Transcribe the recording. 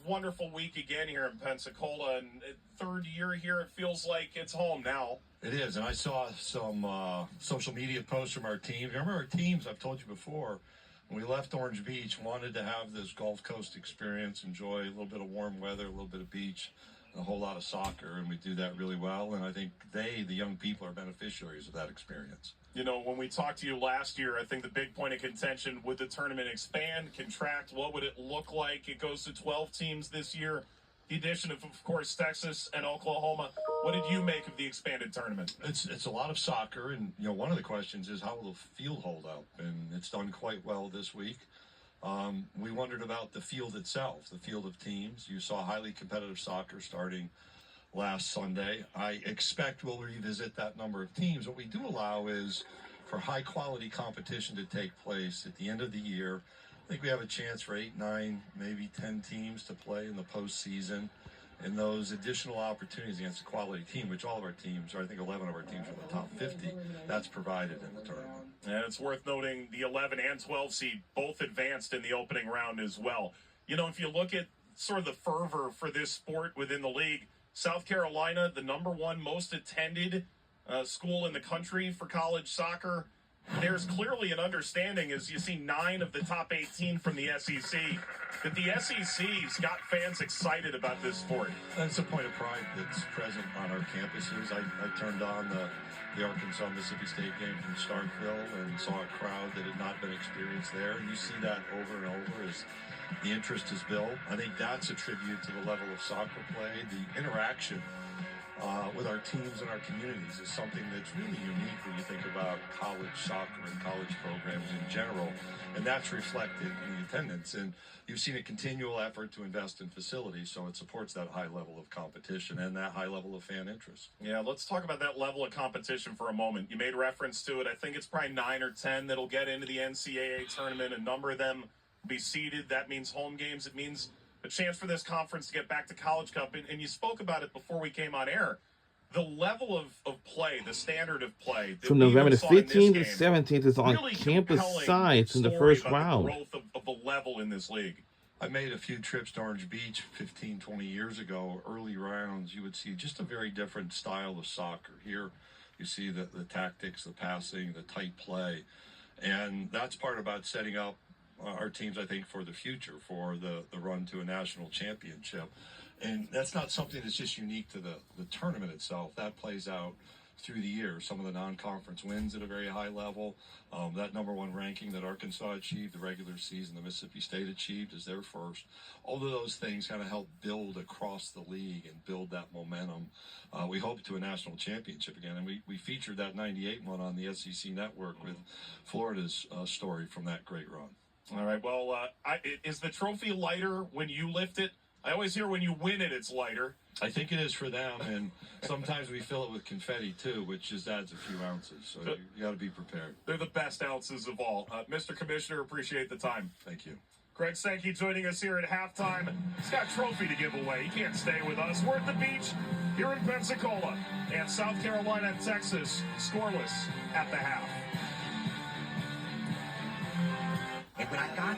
wonderful week again here in Pensacola, and third year here, it feels like it's home now. It is, and I saw some social media posts from our teams. Remember our teams, I've told you before, when we left Orange Beach, wanted to have this Gulf Coast experience, enjoy a little bit of warm weather, a little bit of beach, and a whole lot of soccer, and we do that really well, and I think the young people, are beneficiaries of that experience. You know, when we talked to you last year, I think the big point of contention, would the tournament expand, contract, what would it look like? It goes to 12 teams this year. The addition of course, Texas and Oklahoma. What did you make of the expanded tournament? It's a lot of soccer, and one of the questions is how will the field hold up, and it's done quite well this week. We wondered about the field itself, the field of teams. You saw highly competitive soccer starting last Sunday. I expect we'll revisit that number of teams. What we do allow is for high quality competition to take place at the end of the year. I think we have a chance for 8, 9, maybe 10 teams to play in the postseason, and those additional opportunities against a quality team, which all of our teams, or I think 11 of our teams are in the top 50, that's provided in the tournament. And it's worth noting the 11 and 12 seed both advanced in the opening round as well. You know, if you look at sort of the fervor for this sport within the league, South Carolina, the #1 most attended school in the country for college soccer. There's clearly an understanding, as you see 9 of the top 18 from the SEC, that the SEC's got fans excited about this sport. That's a point of pride that's present on our campuses. I turned on the Arkansas-Mississippi State game from Starkville and saw a crowd that had not been experienced there. And you see that over and over as the interest is built. I think that's a tribute to the level of soccer play. The interaction with our teams and our communities is something that's really unique when you think about college soccer and college programs in general, and that's reflected in the attendance. And you've seen a continual effort to invest in facilities, so it supports that high level of competition and that high level of fan interest. Yeah, let's talk about that level of competition for a moment. You made reference to it. I think it's probably 9 or 10 that'll get into the NCAA tournament. A number of them will be seeded. That means home games. It means a chance for this conference to get back to College Cup. And you spoke about it before we came on air. The level of play, the standard of play. From November the 15th to 17th is on really campus sites in the first round. The growth of the level in this league. I made a few trips to Orange Beach 15, 20 years ago. Early rounds, you would see just a very different style of soccer. Here, you see the tactics, the passing, the tight play. And that's part about setting up our teams, I think, for the future, for the run to a national championship. And that's not something that's just unique to the tournament itself. That plays out through the year. Some of the non-conference wins at a very high level. That #1 ranking that Arkansas achieved, the regular season, the Mississippi State achieved as their first. All of those things kind of help build across the league and build that momentum. We hope to a national championship again. And we featured that 98 one on the SEC network with Florida's story from that great run. All right, well, is the trophy lighter when you lift it? I always hear when you win it, it's lighter. I think it is for them, and sometimes we fill it with confetti, too, which just adds a few ounces, so you got to be prepared. They're the best ounces of all. Mr. Commissioner, appreciate the time. Thank you. Greg Sankey joining us here at halftime. He's got a trophy to give away. He can't stay with us. We're at the beach here in Pensacola, and South Carolina and Texas scoreless at the half. And when I got